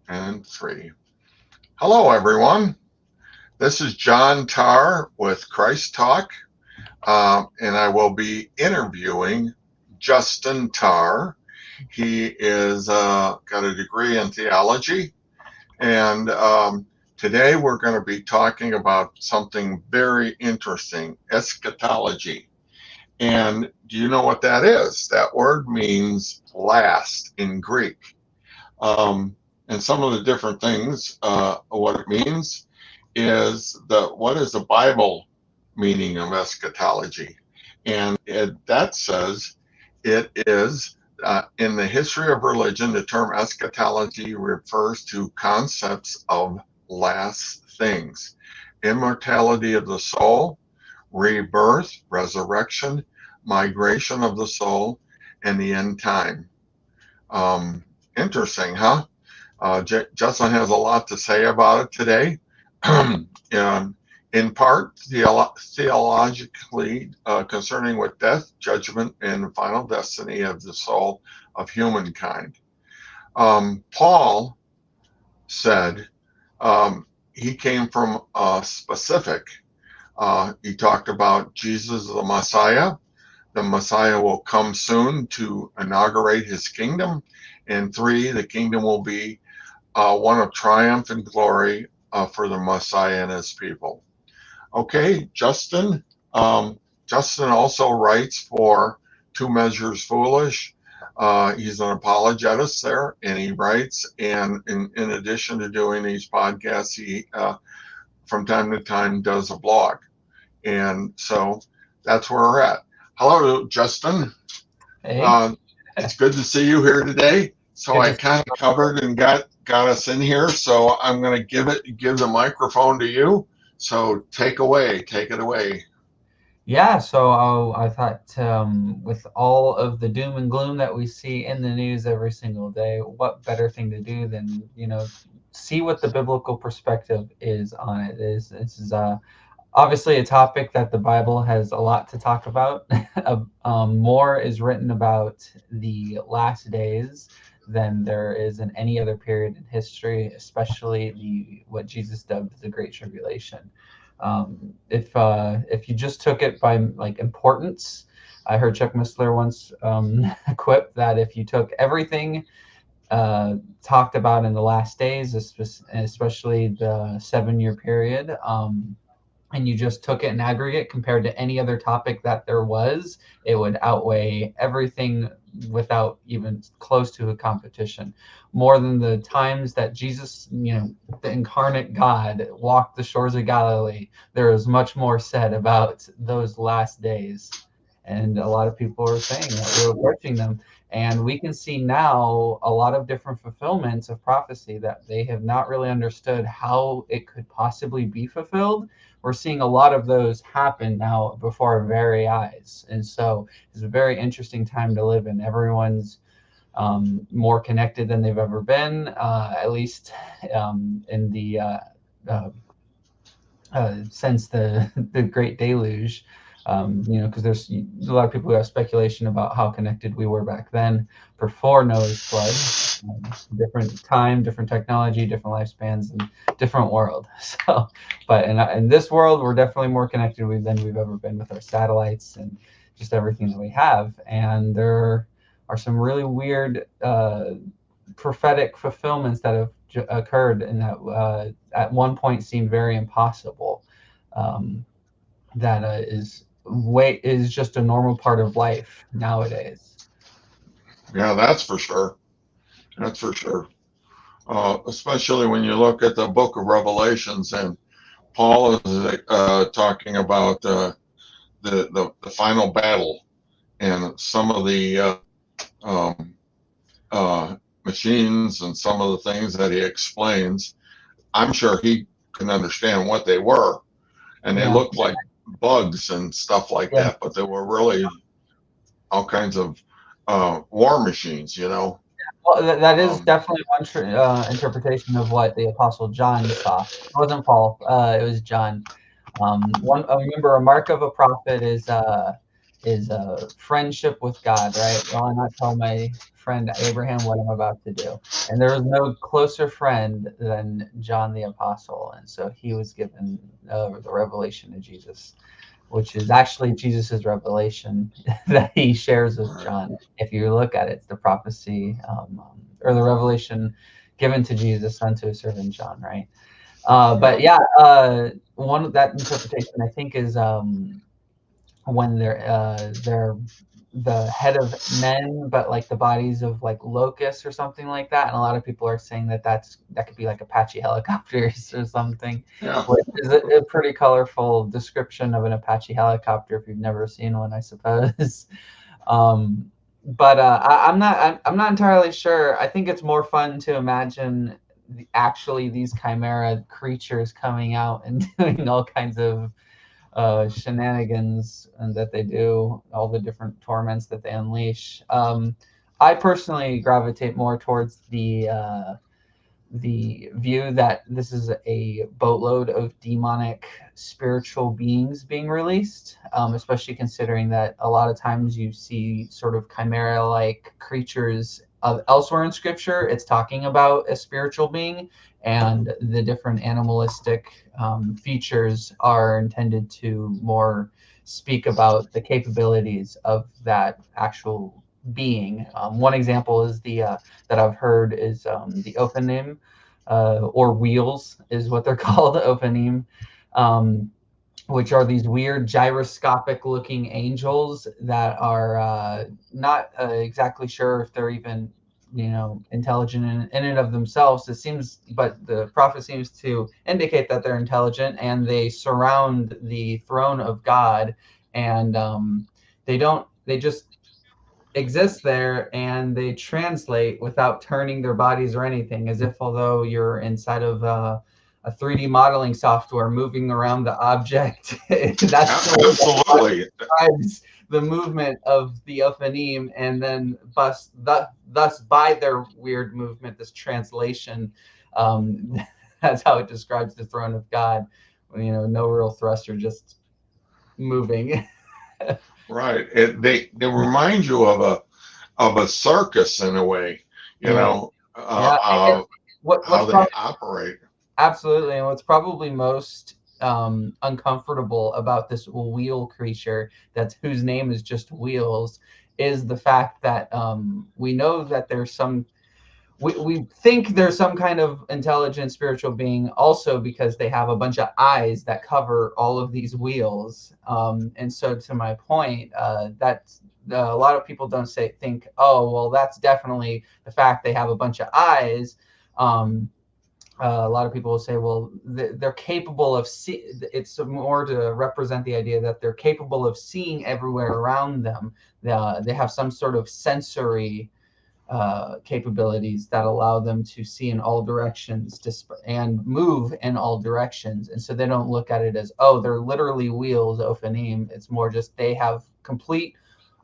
And three. Hello, everyone. This is John Tarr with Christ Talk, and I will be interviewing Justin Tarr. He is got a degree in theology, and today we're going to be talking about something very interesting: eschatology. And do you know what that is? That word means last in Greek. Um, and some of the different things, what it means is what is the Bible meaning of eschatology? And that says it is in the history of religion, the term eschatology refers to concepts of last things, immortality of the soul, rebirth, resurrection, migration of the soul, and the end time. Um, Interesting, huh? Justin has a lot to say about it today. In part, theologically concerning with death, judgment, and final destiny of the soul of humankind. Paul said he came from a specific. He talked about Jesus the Messiah. The Messiah will come soon to inaugurate his kingdom. And three, the kingdom will be one of triumph and glory for the Messiah and his people. Okay, Justin. Justin also writes for Two Measures Foolish. He's an apologetist there, and he writes. And in addition to doing these podcasts, he from time to time does a blog. And so that's where we're at. Hello, Justin. Hey, It's good to see you here today. So good I to see kind of covered and got us in here. So I'm going to give the microphone to you. So take it away. Yeah, so I thought with all of the doom and gloom that we see in the news every single day, what better thing to do than, see what the biblical perspective is on it. This is obviously a topic that the Bible has a lot to talk about. More is written about the last days than there is in any other period in history, especially the what Jesus dubbed the Great Tribulation. If you just took it by like importance, I heard Chuck Missler once quip that if you took everything talked about in the last days, especially the 7 year period, and you just took it in aggregate compared to any other topic that there was, it would outweigh everything without even close to a competition. More than the times that Jesus, the incarnate God, walked the shores of Galilee, there is much more said about those last days. And a lot of people are saying that we're approaching them. And we can see now a lot of different fulfillments of prophecy that they have not really understood how it could possibly be fulfilled. We're seeing a lot of those happen now before our very eyes. And so it's a very interesting time to live in. Everyone's more connected than they've ever been, at least in the since the Great Deluge. Because there's a lot of people who have speculation about how connected we were back then before Noah's flood. Different time, different technology, different lifespans, and different world. So, but in this world, we're definitely more connected than we've ever been with our satellites and just everything that we have. And there are some really weird prophetic fulfillments that have occurred and that at one point seemed very impossible. Um, that is just a normal part of life nowadays. Yeah, that's for sure. That's for sure. Especially when you look at the book of Revelations, and Paul is talking about the final battle and some of the um, machines and some of the things that he explains. I'm sure he can understand what they were, and they Yeah, looked like bugs and stuff like yeah. that, but they were really all kinds of war machines. Well, that is Um, definitely one interpretation of what the Apostle John saw. It wasn't Paul. It was John. I remember a mark of a prophet is a friendship with God, right? Will I not tell my friend Abraham what I'm about to do? And there was no closer friend than John the Apostle, and so he was given the revelation of Jesus, which is actually Jesus's revelation that he shares with John. If you look at it, it's the prophecy or the revelation given to Jesus unto his servant John, right? But yeah, one of that interpretation I think is when they're the head of men, but like the bodies of like locusts or something like that. And a lot of people are saying that that could be like Apache helicopters or something, Yeah. which is a pretty colorful description of an Apache helicopter if you've never seen one, I suppose. um, but I'm not entirely sure. I think it's more fun to imagine actually these chimera creatures coming out and doing all kinds of shenanigans and that they do, all the different torments that they unleash. I personally gravitate more towards the view that this is a boatload of demonic spiritual beings being released, especially considering that a lot of times you see sort of chimera-like creatures elsewhere in Scripture. It's talking about a spiritual being, and the different animalistic features are intended to more speak about the capabilities of that actual being. One example is that I've heard is the Ophanim, or wheels is what they're called, Ophanim, which are these weird gyroscopic looking angels that are not exactly sure if they're even intelligent in and of themselves. It seems, but the prophet seems to indicate that they're intelligent, and they surround the throne of God, and they just exist there, and they translate without turning their bodies or anything, as if although you're inside of a 3D modeling software moving around the object. That's the way that Absolutely. describes the movement of the Ophanim, and then thus by their weird movement, this translation, um, that's how it describes the throne of God. No real thruster, just moving. Right. They remind you of a circus in a way, Yeah, yeah. how What's they probably operate. absolutely, and what's probably most uncomfortable about this wheel creature, that's whose name is just Wheels, is the fact that we know that there's some. We think there's some kind of intelligent spiritual being also because they have a bunch of eyes that cover all of these wheels. And so to my point, that's a lot of people don't think, oh, well, that's definitely the fact they have a bunch of eyes. Um, a lot of people will say, well, they're capable of it's more to represent the idea that they're capable of seeing everywhere around them. They have some sort of sensory capabilities that allow them to see in all directions and move in all directions. And so they don't look at it as, oh, they're literally wheels, Ophanim. It's more just they have complete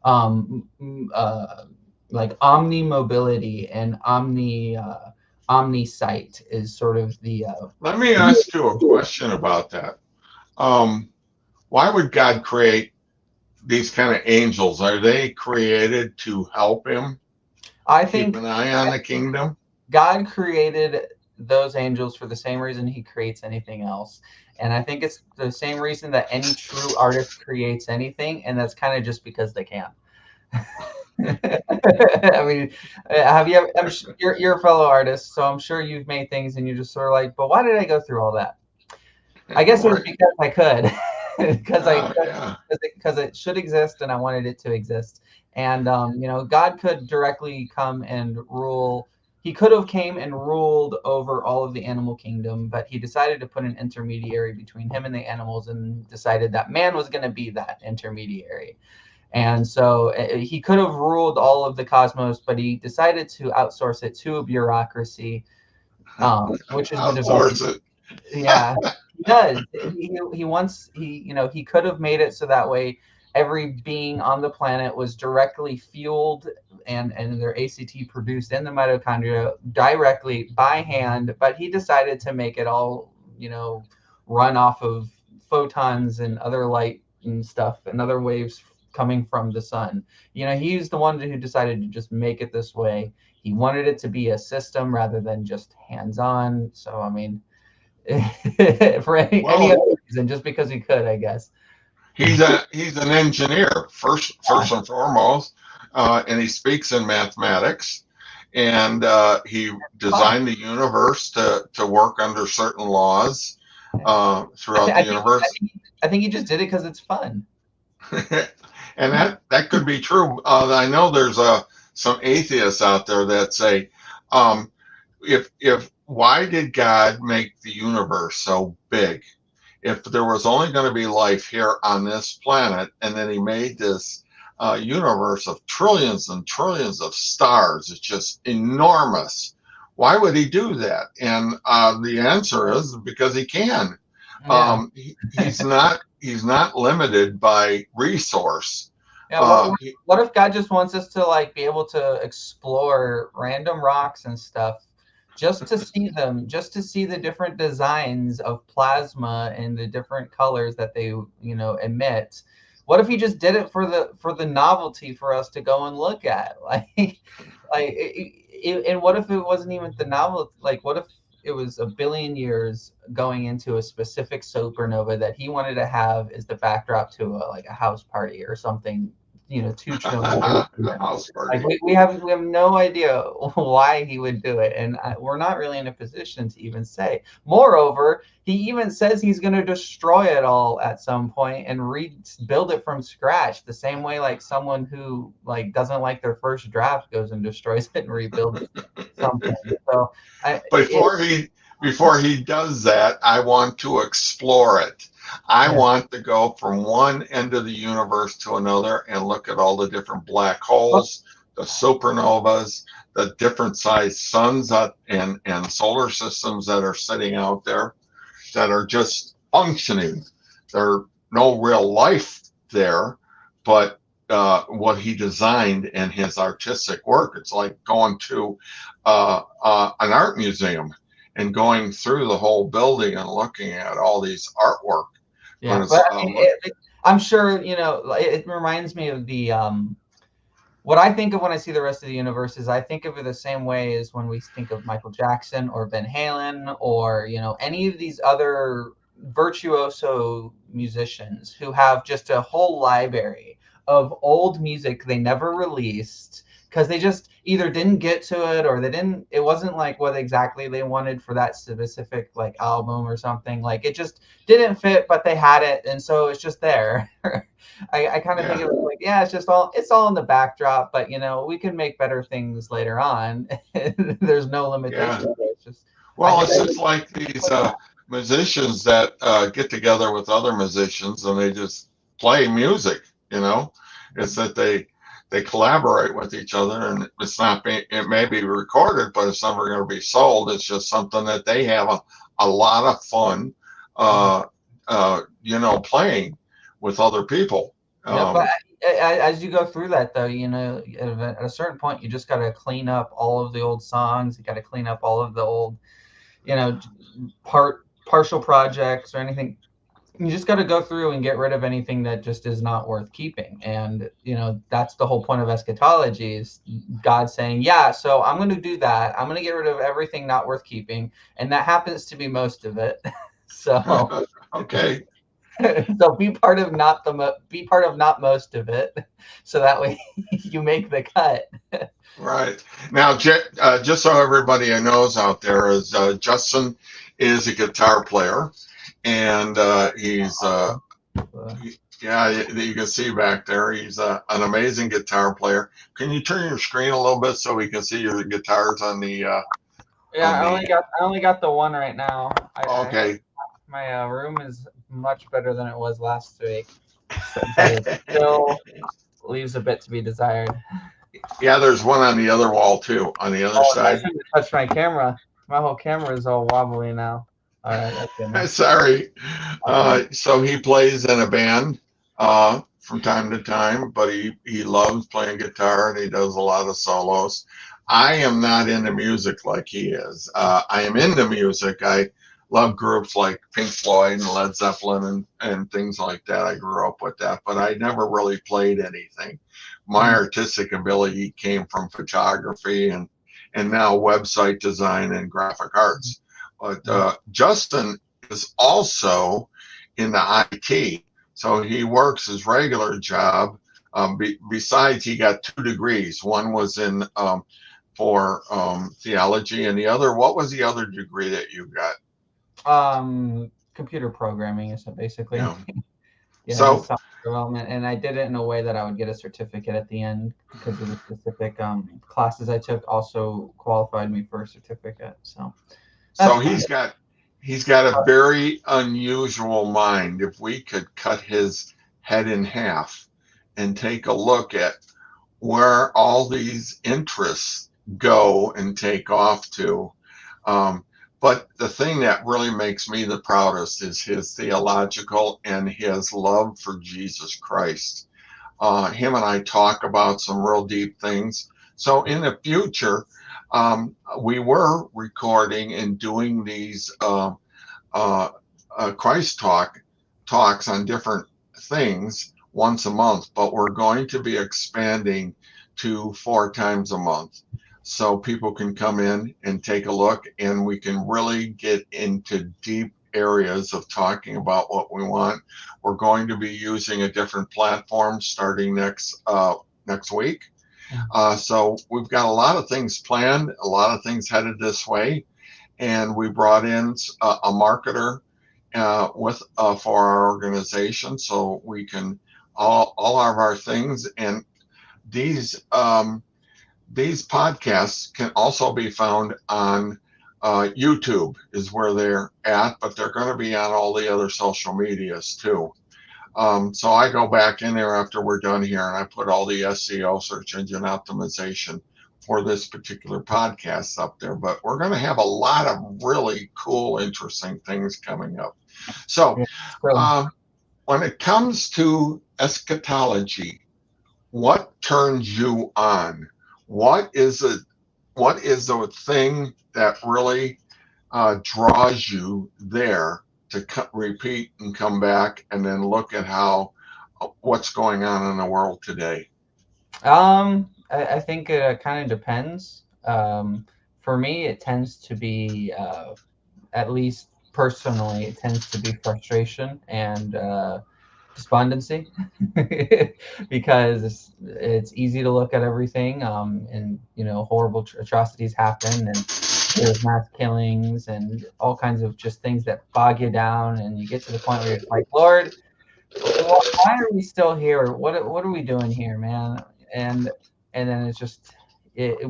um, like omni mobility and omni sight is sort of the Let me ask you a question about that. Um, why would God create these kind of angels? Are they created to help him I keep think an eye on the kingdom? God created those angels for the same reason he creates anything else. And I think it's the same reason that any true artist creates anything, and that's kind of just because they can. I mean, have you ever, you're a fellow artist, so I'm sure you've made things and you just sort of like, but why did I go through all that? I guess it was Right. because I could, Yeah. because it should exist and I wanted it to exist. And God could directly come and rule. He could have came and ruled over all of the animal kingdom, but he decided to put an intermediary between him and the animals, and decided that man was going to be that intermediary. And so he could have ruled all of the cosmos, but he decided to outsource it to a bureaucracy, which is the divine. Outsource it. Yeah, he does. He wants he could have made it so that way every being on the planet was directly fueled, and their ACT produced in the mitochondria directly by hand, but he decided to make it all run off of photons and other light and stuff and other waves coming from the sun. He's the one who decided to just make it this way. He wanted it to be a system rather than just hands-on. So, I mean, for any other reason, just because he could, I guess. He's an engineer first and foremost, and he speaks in mathematics. And he designed the universe to work under certain laws throughout the universe. I think he just did it because it's fun. And that could be true. I know there's some atheists out there that say, if why did God make the universe so big? If there was only going to be life here on this planet, and then he made this universe of trillions and trillions of stars, it's just enormous. Why would he do that? And the answer is because he can. Yeah. He's not limited by resource. Yeah, what if God just wants us to like be able to explore random rocks and stuff, just to see them, just to see the different designs of plasma and the different colors that they emit? What if he just did it for the novelty for us to go and look at? And what if it wasn't even the novelty? Like, what if it was a billion years going into a specific supernova that he wanted to have as the backdrop to a house party or something, 2 trillion years. Like we have no idea why he would do it, and we're not really in a position to even say. Moreover, he even says he's going to destroy it all at some point and rebuild it from scratch, the same way like someone who like doesn't like their first draft goes and destroys it and rebuilds something. So before he does that, I want to explore it. I want to go from one end of the universe to another and look at all the different black holes, the supernovas, the different sized suns and solar systems that are sitting out there that are just functioning. There's no real life there, but what he designed and his artistic work, it's like going to an art museum and going through the whole building and looking at all these artwork. Yeah, but I'm sure, it reminds me of the what I think of when I see the rest of the universe is I think of it the same way as when we think of Michael Jackson or Van Halen or, any of these other virtuoso musicians who have just a whole library of old music they never released because they just either didn't get to it or it wasn't like what exactly they wanted for that specific like album or something. Like it just didn't fit, but they had it, and so it's just there. I kind of think of it like, it's all in the backdrop, but we can make better things later on. There's no limitation. Yeah. It's just like these musicians that get together with other musicians and they just play music. It's that they collaborate with each other, and it may be recorded, but it's never going to be sold. It's just something that they have a lot of fun, playing with other people. But as you go through that, though, at a certain point, you just got to clean up all of the old songs. You got to clean up all of the old, partial projects or anything. You just got to go through and get rid of anything that just is not worth keeping. And, that's the whole point of eschatology is God saying, yeah, so I'm going to do that. I'm going to get rid of everything not worth keeping. And that happens to be most of it. So, okay. So be part of not most of it. So that way you make the cut. Right. Now, just so everybody knows out there is Justin is a guitar player. And he's, you can see back there, he's an amazing guitar player. Can you turn your screen a little bit so we can see your guitars on the? I only got the one right now. Okay. My room is much better than it was last week, but it still leaves a bit to be desired. Yeah, there's one on the other wall too, on the other side. I shouldn't touch my camera. My whole camera is all wobbly now. All right. Sorry. So he plays in a band from time to time, but he loves playing guitar and he does a lot of solos. I am not into music like he is. I am into music. I love groups like Pink Floyd and Led Zeppelin and things like that. I grew up with that, but I never really played anything. My artistic ability came from photography and now website design and graphic arts. But Justin is also in the IT, so he works his regular job. Besides, he got 2 degrees. One was in for theology, and the other, what was the other degree that you got? Computer programming is basically. Yeah. Yeah, So just software development, and I did it in a way that I would get a certificate at the end because of the specific classes I took. Also qualified me for a certificate. So that's so fine. he's got a very unusual mind. If we could cut his head in half and take a look at where all these interests go and take off to. Um, but the thing that really makes me the proudest is his theological and his love for Jesus Christ. Him and I talk about some real deep things. So in the future, we were recording and doing these uh, Christ talks on different things once a month, but we're going to be expanding to 4 times a month. So people can come in and take a look, and we can really get into deep areas of talking about what we want. We're going to be using a different platform starting next week. So we've got a lot of things planned, a lot of things headed this way, and we brought in a marketer with for our organization, so we can all of our things. And these podcasts can also be found on YouTube, is where they're at, but they're going to be on all the other social medias too. So I go back in there after we're done here and I put all the SEO, search engine optimization, for this particular podcast up there. But we're going to have a lot of really cool, interesting things coming up. So when it comes to eschatology, what turns you on? What is it? What is the thing that really draws you there to repeat and come back and then look at how what's going on in the world today? I think it kind of depends. For me, it tends to be, at least personally, it tends to be frustration and despondency because it's easy to look at everything, and horrible atrocities happen, and there's mass killings and all kinds of just things that bog you down, and you get to the point where you're like, Lord, why are we still here? What are we doing here, man? And then it's just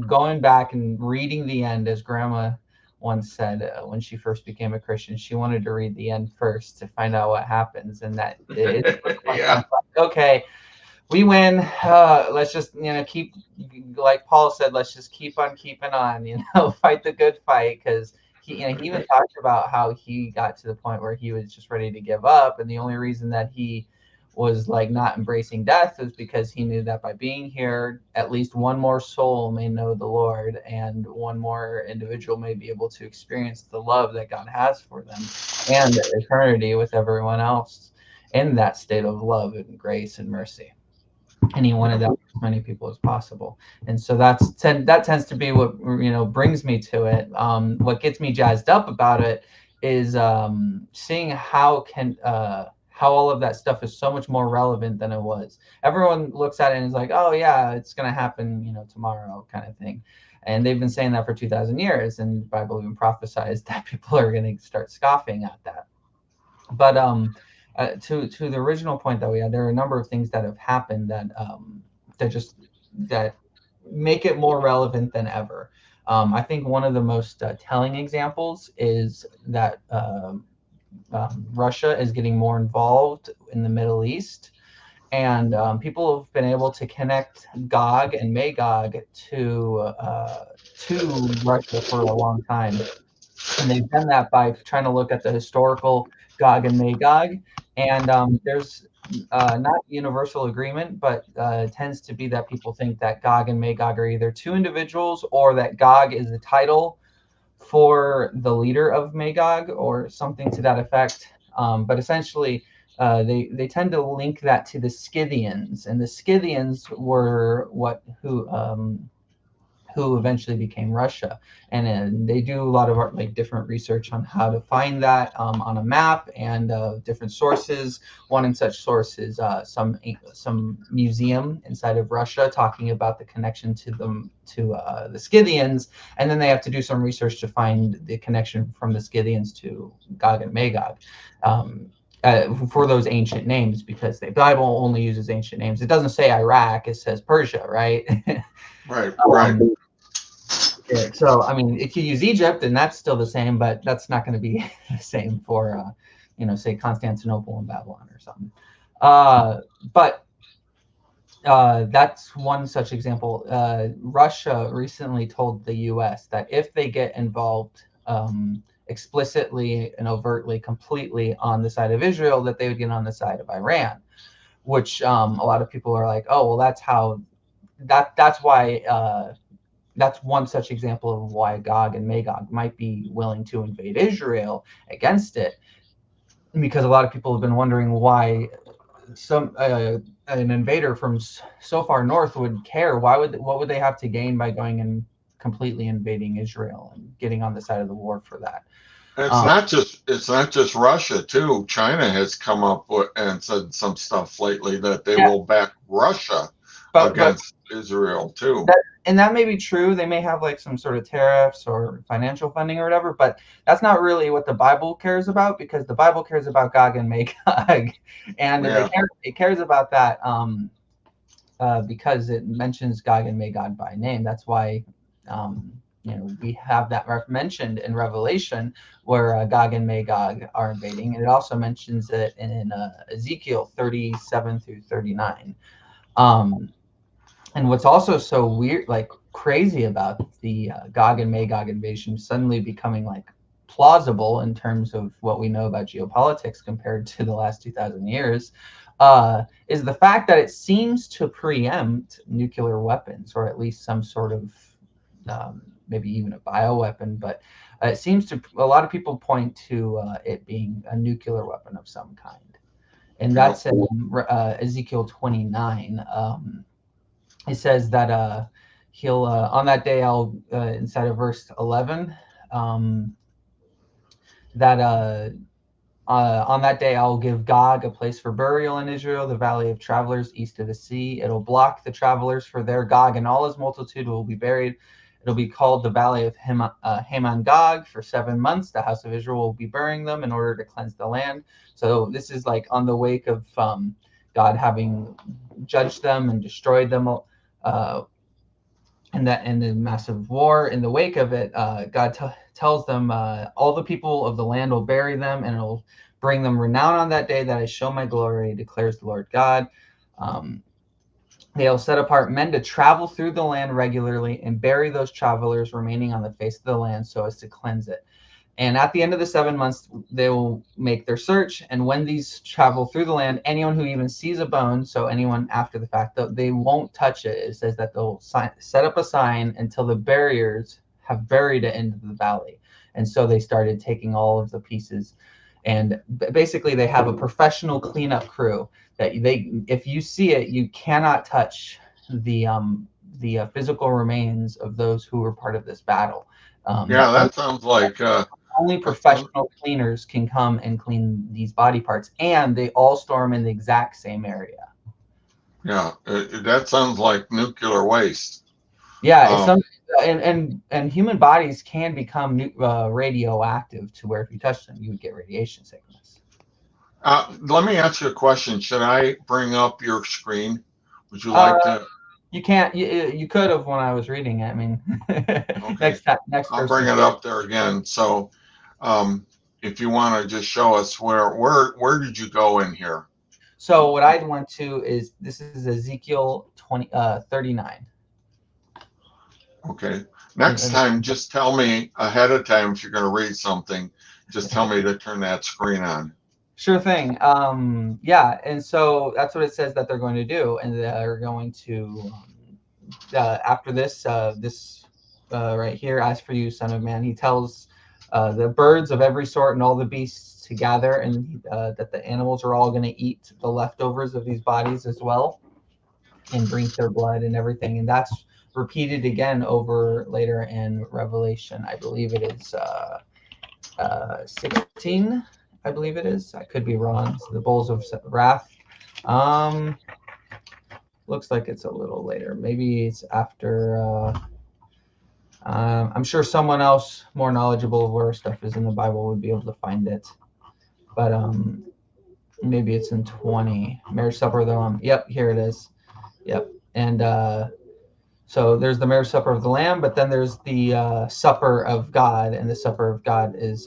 going back and reading the end, as Grandma once said, when she first became a Christian, she wanted to read the end first to find out what happens, and that it's Yeah. like, okay, we win. Let's just keep, like Paul said, let's just keep on keeping on. Fight the good fight, because he even talked about how he got to the point where he was just ready to give up, and the only reason that he was like not embracing death is because he knew that by being here, at least one more soul may know the Lord, and one more individual may be able to experience the love that God has for them and eternity with everyone else in that state of love and grace and mercy. And he wanted that for as many people as possible. And so that tends to be what brings me to it. What gets me jazzed up about it is seeing how all of that stuff is so much more relevant than it was. Everyone looks at it and is like, oh yeah, it's going to happen, tomorrow, kind of thing. And they've been saying that for 2,000 years, and the Bible even prophesies that people are going to start scoffing at that. But to the original point that we had, there are a number of things that have happened that make it more relevant than ever. I think one of the most telling examples is that Russia is getting more involved in the Middle East, and people have been able to connect Gog and Magog to Russia for a long time. And they've done that by trying to look at the historical Gog and Magog. And there's not universal agreement, but it tends to be that people think that Gog and Magog are either two individuals, or that Gog is the title for the leader of Magog or something to that effect. But essentially, they tend to link that to the Scythians, and the Scythians were who eventually became Russia. And they do a lot of like different research on how to find that on a map and different sources. One in such source is some museum inside of Russia talking about the connection to the Scythians, and then they have to do some research to find the connection from the Scythians to Gog and Magog. For those ancient names, because the Bible only uses ancient names. It doesn't say Iraq; it says Persia, right? Right, right. Yeah, so I mean, if you use Egypt, and that's still the same, but that's not going to be the same for, say Constantinople and Babylon or something. But that's one such example. Russia recently told the U.S. that if they get involved explicitly and overtly, completely on the side of Israel, that they would get on the side of Iran, which a lot of people are like, oh, well, that's why. That's one such example of why Gog and Magog might be willing to invade Israel against it, because a lot of people have been wondering why an invader from so far north would care. What would they have to gain by going and completely invading Israel and getting on the side of the war for that? It's not just Russia too. China has come up with and said some stuff lately that they Yeah, will back Russia but against Israel too. that may be true. They may have like some sort of tariffs or financial funding or whatever, but that's not really what the Bible cares about, because the Bible cares about Gog and Magog, and Yeah. it cares about that because it mentions Gog and Magog by name. That's why we have that mentioned in Revelation, where Gog and Magog are invading, and it also mentions it in Ezekiel 37 through 39. And what's also so weird, like crazy about the Gog and Magog invasion suddenly becoming like plausible in terms of what we know about geopolitics compared to the last 2,000 years, is the fact that it seems to preempt nuclear weapons, or at least some sort of maybe even a bioweapon. But it seems to, a lot of people point to it being a nuclear weapon of some kind. And that's in Ezekiel 29. It says that he'll on that day I'll inside of verse 11 that on that day I'll give Gog a place for burial in Israel, the valley of travelers east of the sea. It'll block the travelers, for there Gog and all his multitude will be buried. It'll be called the valley of Haman Gog. For 7 months the house of Israel will be burying them in order to cleanse the land. So this is like on the wake of God having judged them and destroyed them in the massive war. In the wake of it, God tells them, all the people of the land will bury them, and it'll bring them renown on that day that I show my glory, declares the Lord God. They'll set apart men to travel through the land regularly and bury those travelers remaining on the face of the land so as to cleanse it. And at the end of the 7 months, they will make their search. And when these travel through the land, anyone who even sees a bone, so anyone after the fact, they won't touch it. It says that they'll set up a sign until the buriers have buried it into the valley. And so they started taking all of the pieces. And basically, they have a professional cleanup crew that if you see it, you cannot touch the physical remains of those who were part of this battle. That sounds like only professional cleaners can come and clean these body parts, and they all store them in the exact same area. Yeah, that sounds like nuclear waste. Yeah, and human bodies can become radioactive to where if you touch them, you would get radiation sickness. Let me ask you a question. Should I bring up your screen? Would you like to? You can't. You could have when I was reading it. I mean, okay. next I'll bring it up there again. So, if you want to just show us where did you go in here? So what I went to is this is Ezekiel 39. Okay. Next time, just tell me ahead of time if you're going to read something. Just tell me to turn that screen on. Sure thing. Yeah, and so that's what it says that they're going to do, and they're going to after this right here. As for you, son of man, he tells the birds of every sort and all the beasts to gather, and that the animals are all going to eat the leftovers of these bodies as well and drink their blood and everything. And that's repeated again over later in Revelation. I believe it is 16. I believe it is. I could be wrong. So the bowls of wrath. Looks like it's a little later. Maybe it's after. I'm sure someone else more knowledgeable of where stuff is in the Bible would be able to find it. But maybe it's in 20. Marriage supper of the Lamb. Yep, here it is. Yep. And so there's the marriage supper of the Lamb, but then there's the supper of God, and the supper of God is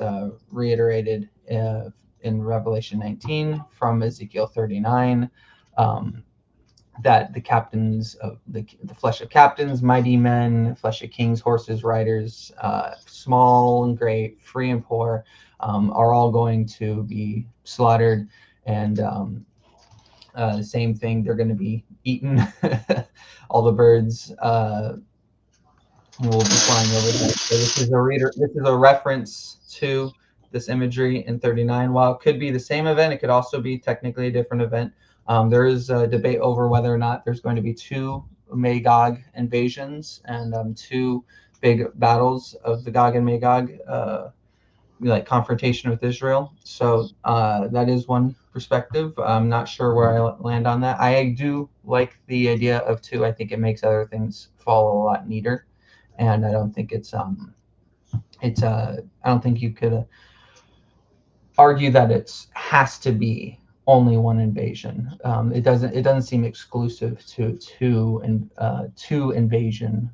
reiterated in Revelation 19 from Ezekiel 39. That the captains of the flesh of captains, mighty men, flesh of kings, horses, riders, small and great, free and poor, are all going to be slaughtered. And the same thing, they're going to be eaten. All the birds will be flying over them. So this is a reference to this imagery in 39. While it could be the same event, it could also be technically a different event. There is a debate over whether or not there's going to be two Magog invasions and two big battles of the Gog and Magog, like confrontation with Israel. So that is one perspective. I'm not sure where I land on that. I do like the idea of two. I think it makes other things fall a lot neater, and I don't think I don't think you could argue that it has to be only one invasion. It doesn't seem exclusive to two invasion.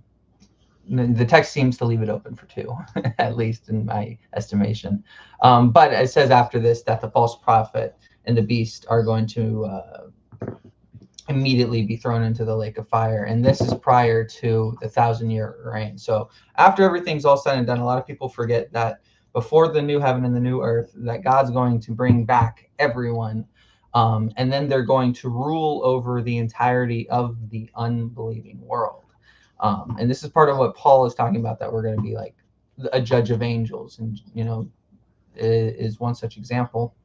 The text seems to leave it open for two, at least in my estimation. But it says after this that the false prophet and the beast are going to immediately be thrown into the lake of fire. And this is prior to the 1,000-year reign. So after everything's all said and done, a lot of people forget that before the new heaven and the new earth, that God's going to bring back everyone. And then they're going to rule over the entirety of the unbelieving world. And this is part of what Paul is talking about, that we're going to be like a judge of angels. And, is one such example.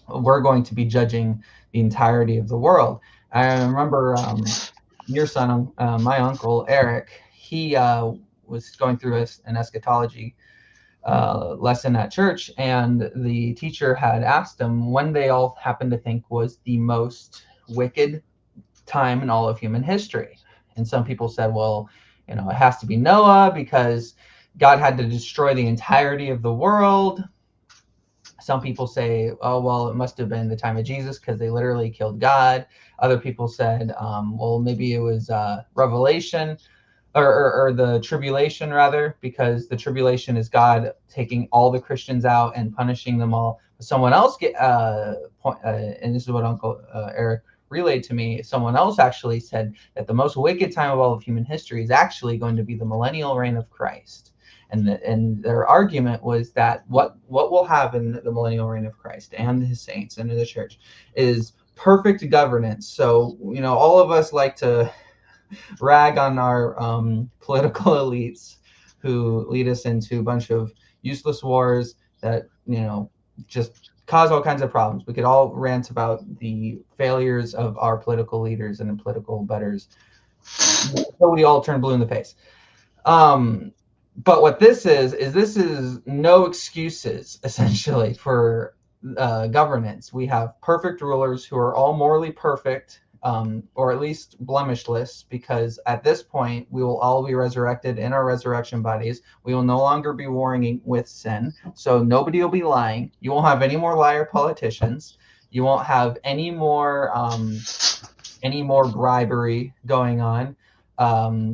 We're going to be judging the entirety of the world. I remember your son, my uncle, Eric, he was going through an eschatology lesson at church, and the teacher had asked him when they all happened to think was the most wicked time in all of human history. And some people said, well, it has to be Noah because God had to destroy the entirety of the world. Some people say, oh, well, it must have been the time of Jesus because they literally killed God. Other people said, well, maybe it was Revelation or the tribulation, rather, because the tribulation is God taking all the Christians out and punishing them all. Someone else and this is what Uncle Eric relayed to me. Someone else actually said that the most wicked time of all of human history is actually going to be the millennial reign of Christ. And their argument was that what we'll have in the millennial reign of Christ and his saints and in the church is perfect governance. So, all of us like to rag on our political elites who lead us into a bunch of useless wars that, just cause all kinds of problems. We could all rant about the failures of our political leaders and the political betters. So we all turn blue in the face. But what this is no excuses, essentially, for governance. We have perfect rulers who are all morally perfect, or at least blemishless, because at this point, we will all be resurrected in our resurrection bodies. We will no longer be warring with sin, so nobody will be lying. You won't have any more liar politicians. You won't have any more bribery going on.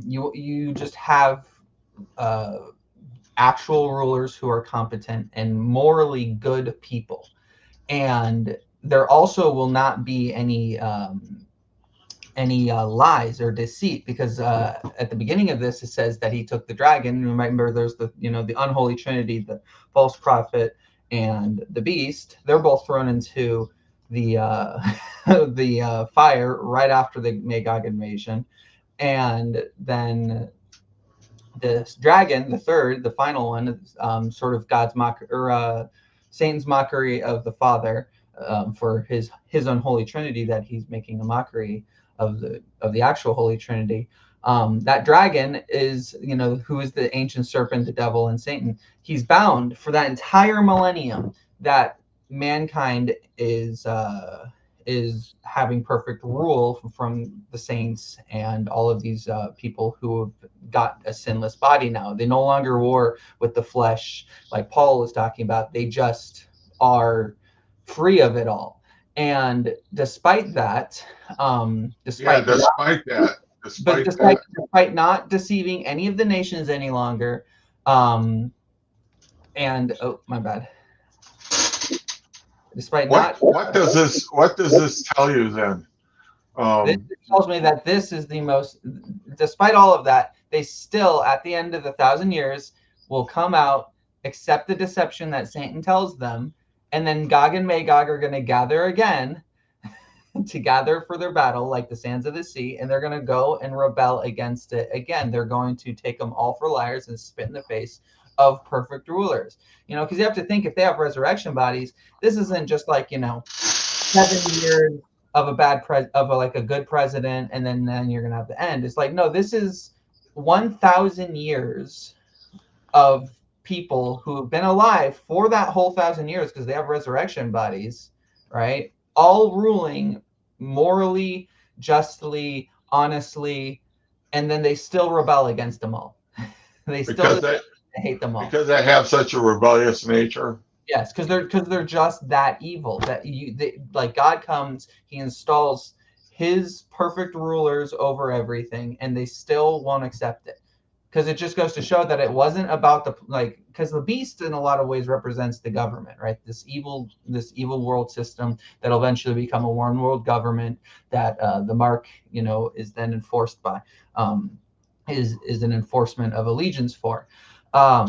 You just have actual rulers who are competent and morally good people. And there also will not be any lies or deceit, because at the beginning of this it says that he took the dragon. Remember, there's the unholy trinity, the false prophet and the beast. They're both thrown into the fire right after the Magog invasion. And then this dragon, the third, the final one, sort of God's Satan's mockery of the Father, for his unholy Trinity, that he's making a mockery of the actual Holy Trinity. That dragon is, who is the ancient serpent, the devil, and Satan. He's bound for that entire millennium that mankind is having perfect rule from the saints and all of these people who have got a sinless body now. They no longer war with the flesh like Paul was talking about. They just are free of it all. And despite that, despite not deceiving any of the nations any longer, and oh, my bad. Despite what does this tell you then? This tells me that this is the most, despite all of that, they still, at the end of the 1,000 years, will come out, accept the deception that Satan tells them, and then Gog and Magog are going to gather again to gather for their battle like the sands of the sea, and they're going to go and rebel against it again. They're going to take them all for liars and spit in the face of perfect rulers. Because you have to think, if they have resurrection bodies, this isn't just like 7 years of a good president, and then you're gonna have the end. It's like, no, this is 1,000 years of people who have been alive for that whole 1,000 years, because they have resurrection bodies, right? All ruling morally, justly, honestly, and then they still rebel against them all. They hate them all because they have such a rebellious nature. Yes, because they're just that evil. That like God comes, he installs his perfect rulers over everything, and they still won't accept it. Because it just goes to show that it wasn't about because the beast in a lot of ways represents the government, right? This evil world system that'll eventually become a one world government that the mark, is then enforced by, is an enforcement of allegiance for. A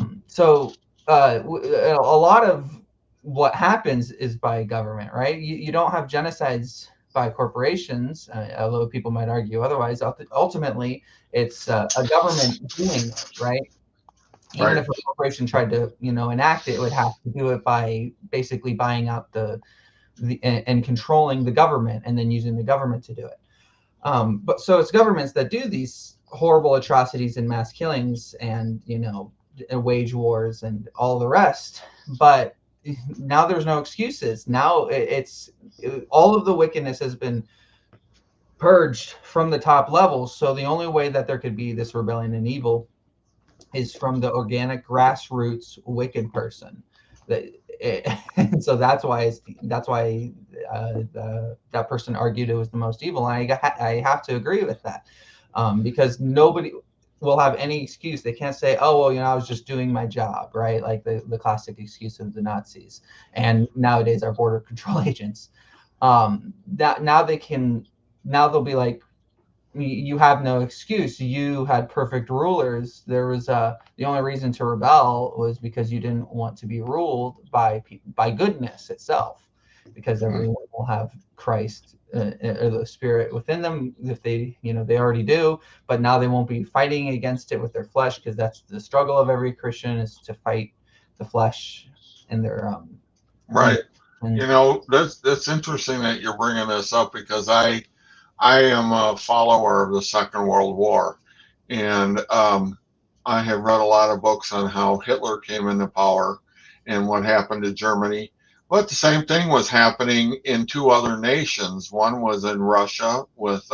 lot of what happens is by government, right? You don't have genocides by corporations, although people might argue otherwise. Ultimately, it's a government doing it, right? Even if a corporation tried to, enact it, would have to do it by basically buying out and controlling the government, and then using the government to do it. But so it's governments that do these horrible atrocities and mass killings, and wage wars and all the rest. But now there's no excuses. Now all of the wickedness has been purged from the top levels. So the only way that there could be this rebellion and evil is from the organic grassroots wicked person. So that's why that person argued it was the most evil. And I have to agree with that, because nobody will have any excuse. They can't say, oh, well, I was just doing my job, right? Like the classic excuse of the Nazis, and nowadays our border control agents. Now they'll be like, you have no excuse. You had perfect rulers. There was the only reason to rebel was because you didn't want to be ruled by goodness itself, because everyone will have Christ or the Spirit within them, if they already do, but now they won't be fighting against it with their flesh, because that's the struggle of every Christian, is to fight the flesh and their right. That's interesting that you're bringing this up, because I am a follower of the Second World War, and I have read a lot of books on how Hitler came into power and what happened to Germany. But the same thing was happening in two other nations. One was in Russia with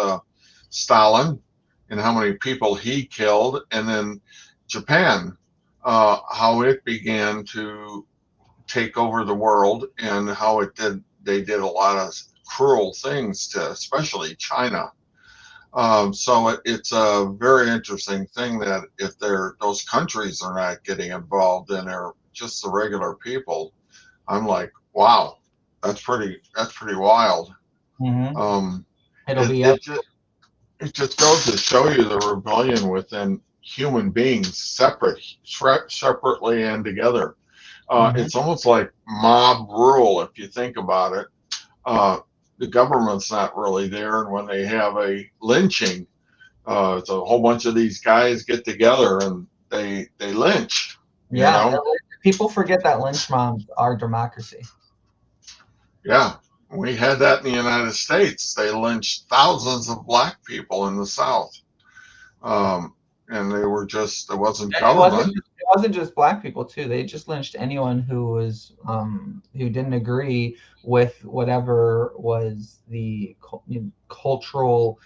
Stalin and how many people he killed, and then Japan, how it began to take over the world, and how they did a lot of cruel things to especially China. So it's a very interesting thing that if those countries are not getting involved and they're just the regular people, I'm like, wow, that's pretty wild. Mm-hmm. It just goes to show you the rebellion within human beings, separately and together. It's almost like mob rule, if you think about it. The government's not really there, and when they have a lynching, it's a whole bunch of these guys get together and they lynched. Yeah, people forget that lynch mobs are democracy. Yeah, we had that in the United States. They lynched thousands of black people in the South, um, and they were just it wasn't It wasn't. government. It wasn't just black people too. They just lynched anyone who was who didn't agree with whatever was the cultural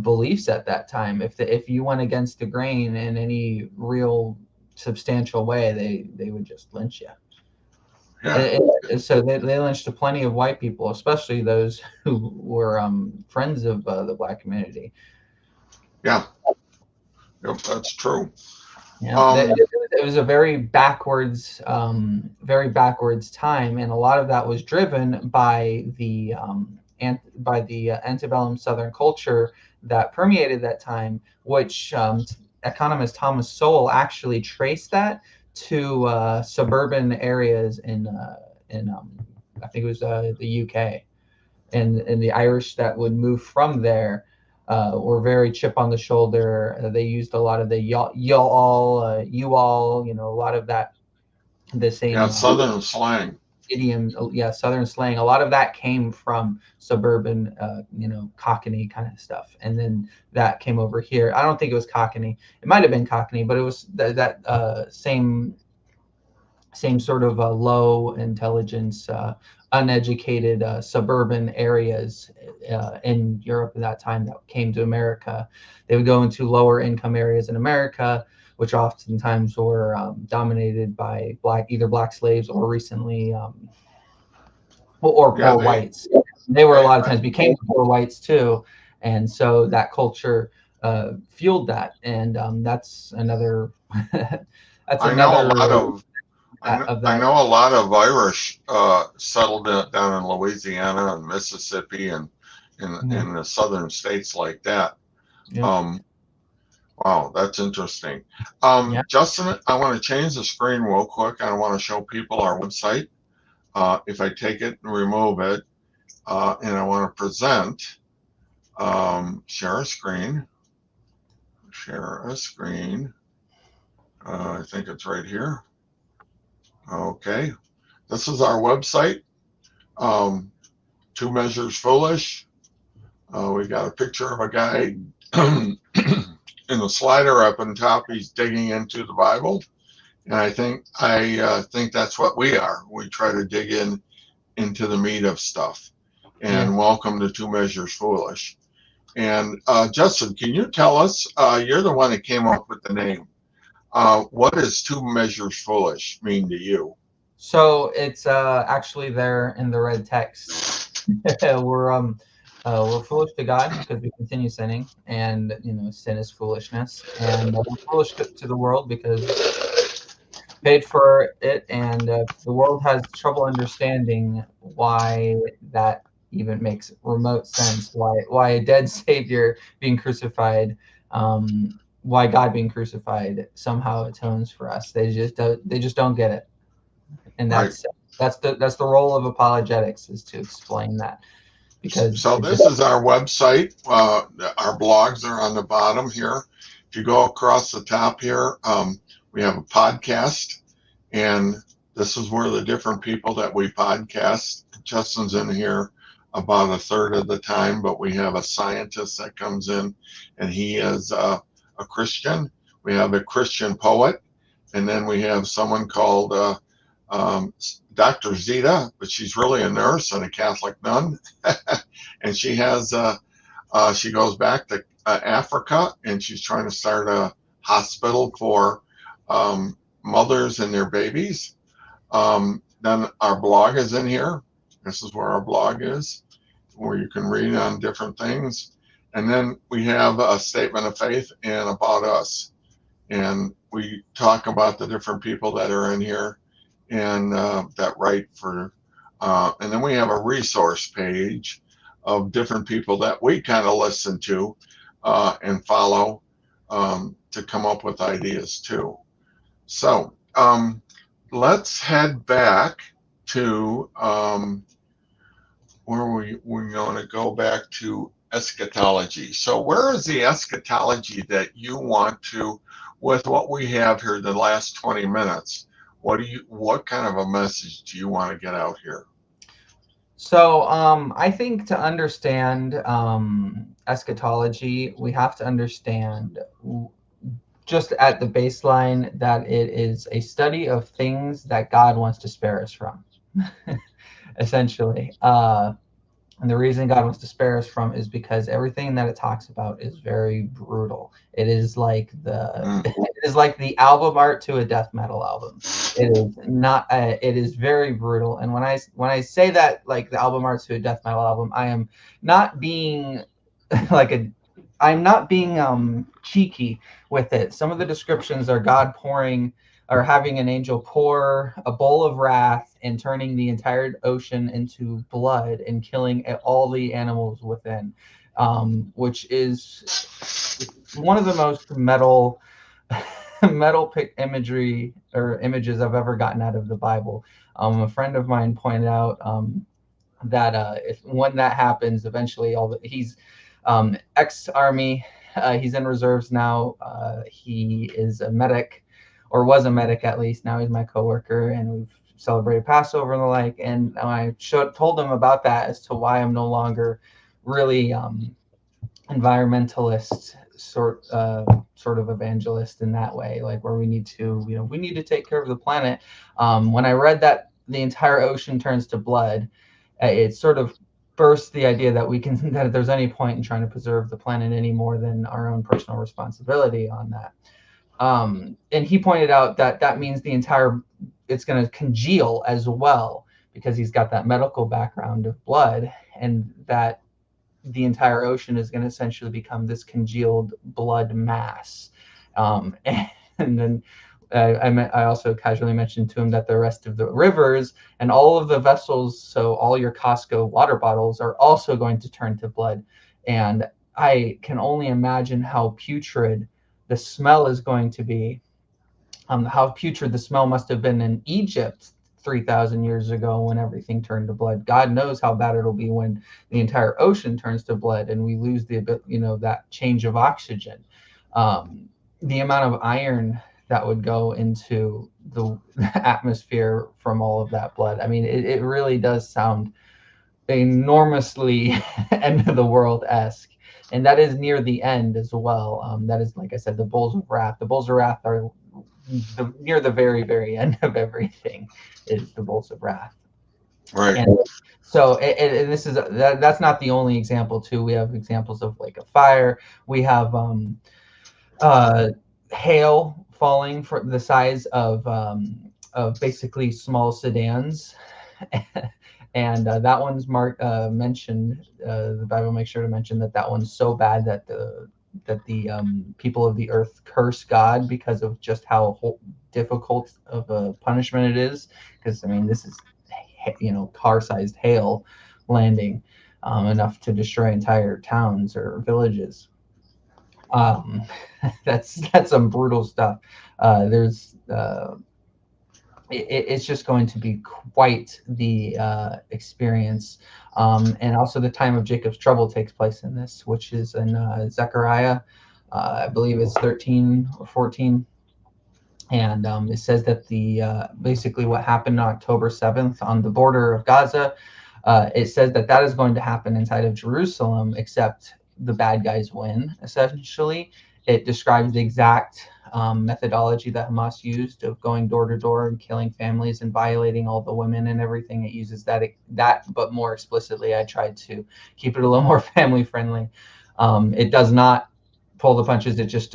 beliefs at that time. If you went against the grain in any real substantial way, they would just lynch you. Yeah, So they lynched plenty of white people, especially those who were friends of the black community. yeah, yep, that's true. Yeah, Um, it was a very backwards time, and a lot of that was driven by the antebellum Southern culture that permeated that time, which economist Thomas Sowell actually traced that to suburban areas in I think it was the UK, and the Irish that would move from there were very chip on the shoulder. They used a lot of the y'all, you all, a lot of that, the yeah, same Southern slang. idiom, yeah, Southern slang. A lot of that came from suburban, Cockney kind of stuff, and then that came over here. I don't think it was Cockney. It might have been Cockney, but it was that same sort of low intelligence, uneducated suburban areas in Europe at that time that came to America. They would go into lower income areas in America, which oftentimes were dominated by either black slaves or recently, or Yeah, poor whites. They were a they, lot of times became poor whites too, and so that culture fueled that, and that's another. That's I know a lot another of of I that. know a lot of Irish settled down in Louisiana and Mississippi and Mhm. in the southern states like that. Yep. Um, wow, that's interesting. Yeah. Justin, I want to change the screen real quick. I want to show people our website. If I take it and remove it, and I want to present, share a screen, share a screen. I think it's right here. Okay, this is our website. Um, Two Measures Foolish. We got a picture of a guy in the slider up on top. He's digging into the Bible, and I think that's what we are. We try to dig into the meat of stuff. Yeah. And welcome to Two Measures Foolish. And Justin, can you tell us? You're the one that came up with the name. What does Two Measures Foolish mean to you? So it's actually there in the red text. we're we're foolish to God because we continue sinning, and sin is foolishness, and we're foolish to the world because paid for it, and the world has trouble understanding why that even makes remote sense. Why a dead Savior being crucified, why God being crucified somehow atones for us. They just don't get it, and Right. that's the role of apologetics, is to explain that, because So it just this is our website. Our blogs are on the bottom here. If you go across the top here, we have a podcast, and this is where the different people that we podcast. Justin's in here about a third of the time, but we have a scientist that comes in, and he is a Christian. We have a Christian poet, and then we have someone called um, Dr. Zita, but she's really a nurse and a Catholic nun. And she goes back to Africa, and she's trying to start a hospital for mothers and their babies. Then our blog is in here. This is where our blog is, where you can read on different things. And then we have a statement of faith and about us. And we talk about the different people that are in here and that write for. And then we have a resource page of different people that we kind of listen to and follow to come up with ideas too. So let's head back to where we're going to go back to eschatology. So where is the eschatology that you want to with what we have here the last 20 minutes, what kind of a message do you want to get out here? So I think to understand eschatology, we have to understand just at the baseline that it is a study of things that God wants to spare us from, essentially. And the reason God wants to spare us from is because everything that it talks about is very brutal. It is like it is like the album art to a death metal album. It is not. It is very brutal. And when I say that, like the album art to a death metal album, I am not being like a. I'm not being cheeky with it. Some of the descriptions are God pouring or having an angel pour a bowl of wrath and turning the entire ocean into blood and killing all the animals within, which is one of the most metal imagery or images I've ever gotten out of the Bible. A friend of mine pointed out that if when that happens, eventually he's ex-army, he's in reserves now. He is a medic, or was a medic at least. Now he's my coworker, and we've celebrated Passover and the like. And I told him about that as to why I'm no longer really environmentalist sort of evangelist in that way, like where we need to take care of the planet. When I read that the entire ocean turns to blood, it sort of bursts the idea that we can that there's any point in trying to preserve the planet any more than our own personal responsibility on that. And he pointed out that that means it's going to congeal as well, because he's got that medical background of blood, and that the entire ocean is going to essentially become this congealed blood mass. And then I also casually mentioned to him that the rest of the rivers and all of the vessels, so all your Costco water bottles, are also going to turn to blood. And I can only imagine how putrid the smell is going to be. How putrid the smell must have been in Egypt 3,000 years ago when everything turned to blood. God knows how bad it'll be when the entire ocean turns to blood and we lose that change of oxygen. The amount of iron that would go into the atmosphere from all of that blood. I mean, it really does sound enormously end of the world esque. And that is near the end as well. That is, like I said, the bowls of wrath. The bowls of wrath are near the very, very end of everything is the bowls of wrath. Right. And so and this is that's not the only example too. We have examples of like a fire. We have hail falling for the size of basically small sedans. And that one's mentioned. The Bible makes sure to mention that one's so bad that the people of the earth curse God because of just how difficult of a punishment it is. Because I mean, this is car-sized hail landing, enough to destroy entire towns or villages. That's some brutal stuff. It's just going to be quite the experience. And also the time of Jacob's trouble takes place in this, which is in Zechariah, I believe it's 13 or 14. And it says that basically what happened on October 7th on the border of Gaza, it says that is going to happen inside of Jerusalem, except the bad guys win, essentially. It describes the exact methodology that Hamas used of going door to door and killing families and violating all the women and everything. It uses that, but more explicitly. I tried to keep it a little more family friendly. It does not pull the punches. It just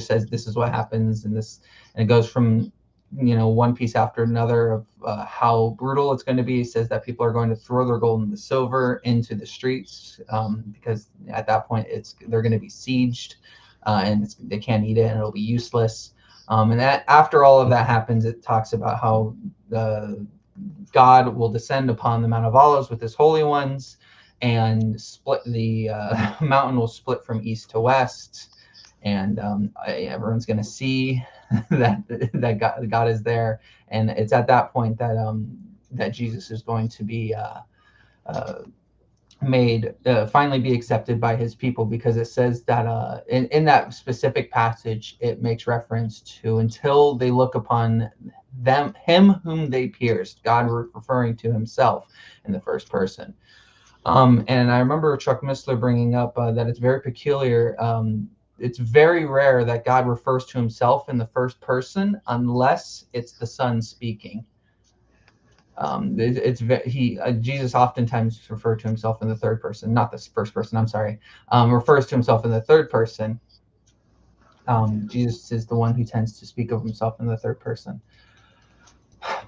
says this is what happens, and it goes from one piece after another of how brutal it's going to be. It says that people are going to throw their gold and the silver into the streets, because at that point they're going to be sieged, and they can't eat it and it'll be useless. And that after all of that happens, it talks about how God will descend upon the Mount of Olives with his holy ones, and split the mountain will split from east to west, and everyone's going to see that God is there. And it's at that point that Jesus is going to be made finally be accepted by his people, because it says that in that specific passage it makes reference to until they look upon him whom they pierced, God referring to himself in the first person. And I remember Chuck Missler bringing up that it's very peculiar. It's very rare that God refers to himself in the first person unless it's the Son speaking. Jesus oftentimes referred to himself in the third person, not the first person. I'm sorry. Refers to himself in the third person. Jesus is the one who tends to speak of himself in the third person.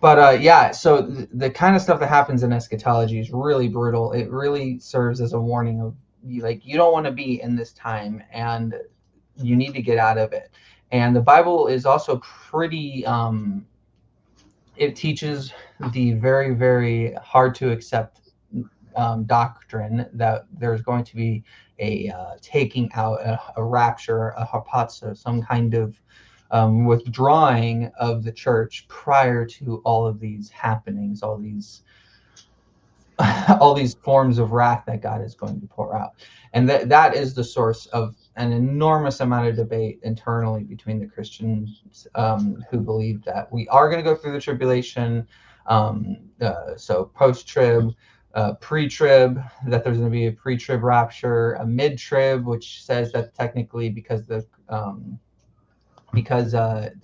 But yeah, so the kind of stuff that happens in eschatology is really brutal. It really serves as a warning of you don't want to be in this time, and you need to get out of it. And the Bible is also pretty. It teaches the very, very hard to accept doctrine that there's going to be a taking out, a rapture, a harpazo, some kind of withdrawing of the church prior to all of these happenings, all these all these forms of wrath that God is going to pour out. And that is the source of an enormous amount of debate internally between the Christians who believe that we are going to go through the tribulation, so post-trib, pre-trib, that there's going to be a pre-trib rapture, a mid-trib, which says that technically because the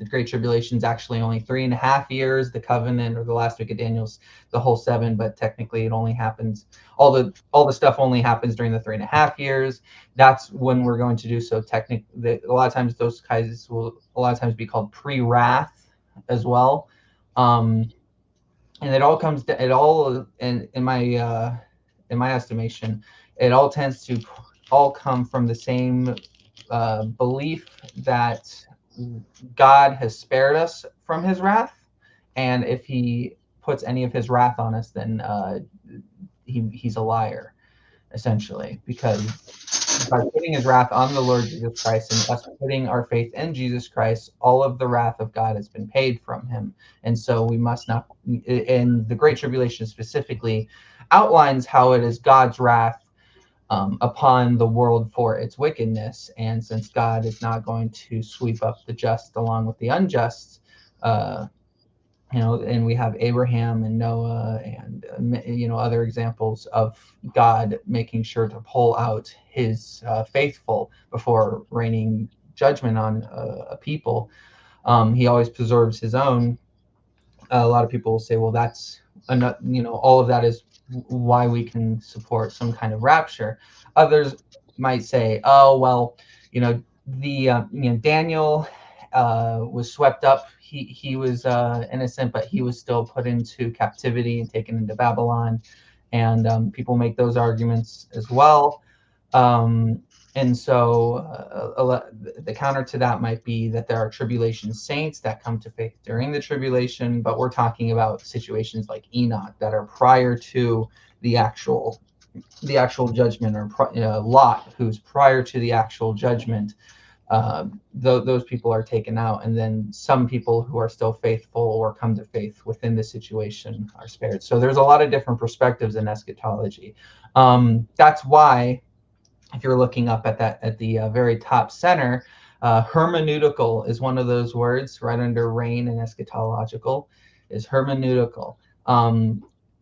Great Tribulation is actually only 3.5 years. The covenant, or the last week of Daniel's the whole 7, but technically it only happens, all the stuff only happens during the 3.5 years. That's when we're going to do so. Technically, a lot of times those guys will a lot of times be called pre-wrath as well. And it all comes to, it all in my estimation, it all tends to all come from the same belief that God has spared us from his wrath, and if he puts any of his wrath on us, then he's a liar, essentially, because by putting his wrath on the Lord Jesus Christ and us putting our faith in Jesus Christ, all of the wrath of God has been paid from him. And so we must not, and the Great Tribulation specifically outlines how it is God's wrath upon the world for its wickedness. And since God is not going to sweep up the just along with the unjust, and we have Abraham and Noah and other examples of God making sure to pull out his faithful before raining judgment on a people. He always preserves his own. A lot of people will say, well, that's all of that is why we can support some kind of rapture. Others might say, oh, well, Daniel was swept up. He was innocent, but he was still put into captivity and taken into Babylon. And people make those arguments as well. And so the counter to that might be that there are tribulation saints that come to faith during the tribulation, but we're talking about situations like Enoch that are prior to the actual judgment, or Lot, who's prior to the actual judgment. Those people are taken out, and then some people who are still faithful or come to faith within the situation are spared. So there's a lot of different perspectives in eschatology. That's why, if you're looking up at the very top center, hermeneutical is one of those words right under reign and eschatological, is hermeneutical.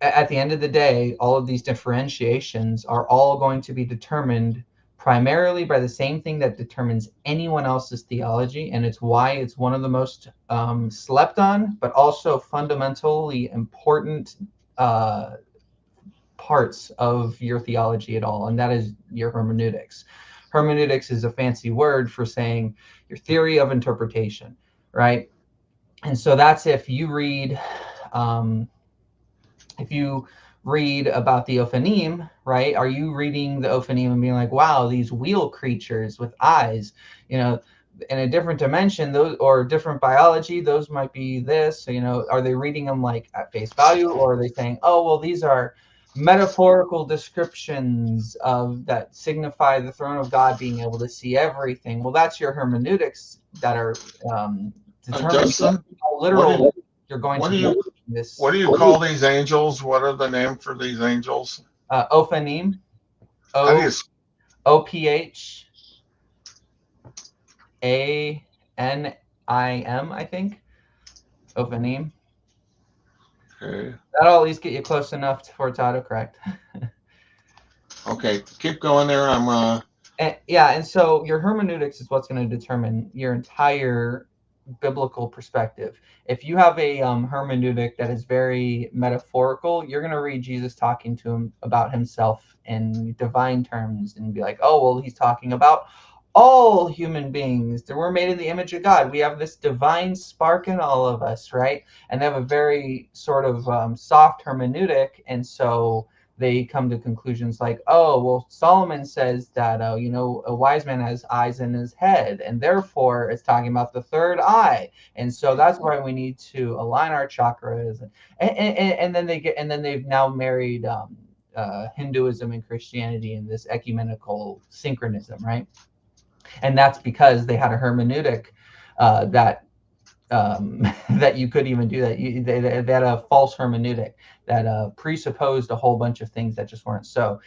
At the end of the day, all of these differentiations are all going to be determined primarily by the same thing that determines anyone else's theology, and it's why it's one of the most slept on, but also fundamentally important parts of your theology at all, and that is your hermeneutics. Hermeneutics is a fancy word for saying your theory of interpretation, right? And so that's if you read about the Ophanim, right? Are you reading the Ophanim and being like, wow, these wheel creatures with eyes, in a different dimension, those, or different biology, those might be this, are they reading them like at face value, or are they saying, oh, well, these are metaphorical descriptions of that signify the throne of God being able to see everything? Well, that's your hermeneutics that are determining how literal you're going to be this. What do you call these angels? What are the name for these angels? Ophanim. How do O you? O P H A N I M, I think. Ophanim. Okay. That'll at least get you close enough for it's autocorrect. Okay. Keep going there. And so your hermeneutics is what's going to determine your entire biblical perspective. If you have a hermeneutic that is very metaphorical, you're going to read Jesus talking to him about himself in divine terms and be like, oh, well, he's talking about all human beings. We're made in the image of God. We have this divine spark in all of us, right? And they have a very sort of soft hermeneutic. And so they come to conclusions like, oh, well, Solomon says that, a wise man has eyes in his head, and therefore it's talking about the third eye. And so that's why we need to align our chakras. And then they've now married Hinduism and Christianity in this ecumenical synchronism, right? And that's because they had a hermeneutic that that you could even do that. They had a false hermeneutic that presupposed a whole bunch of things that just weren't so.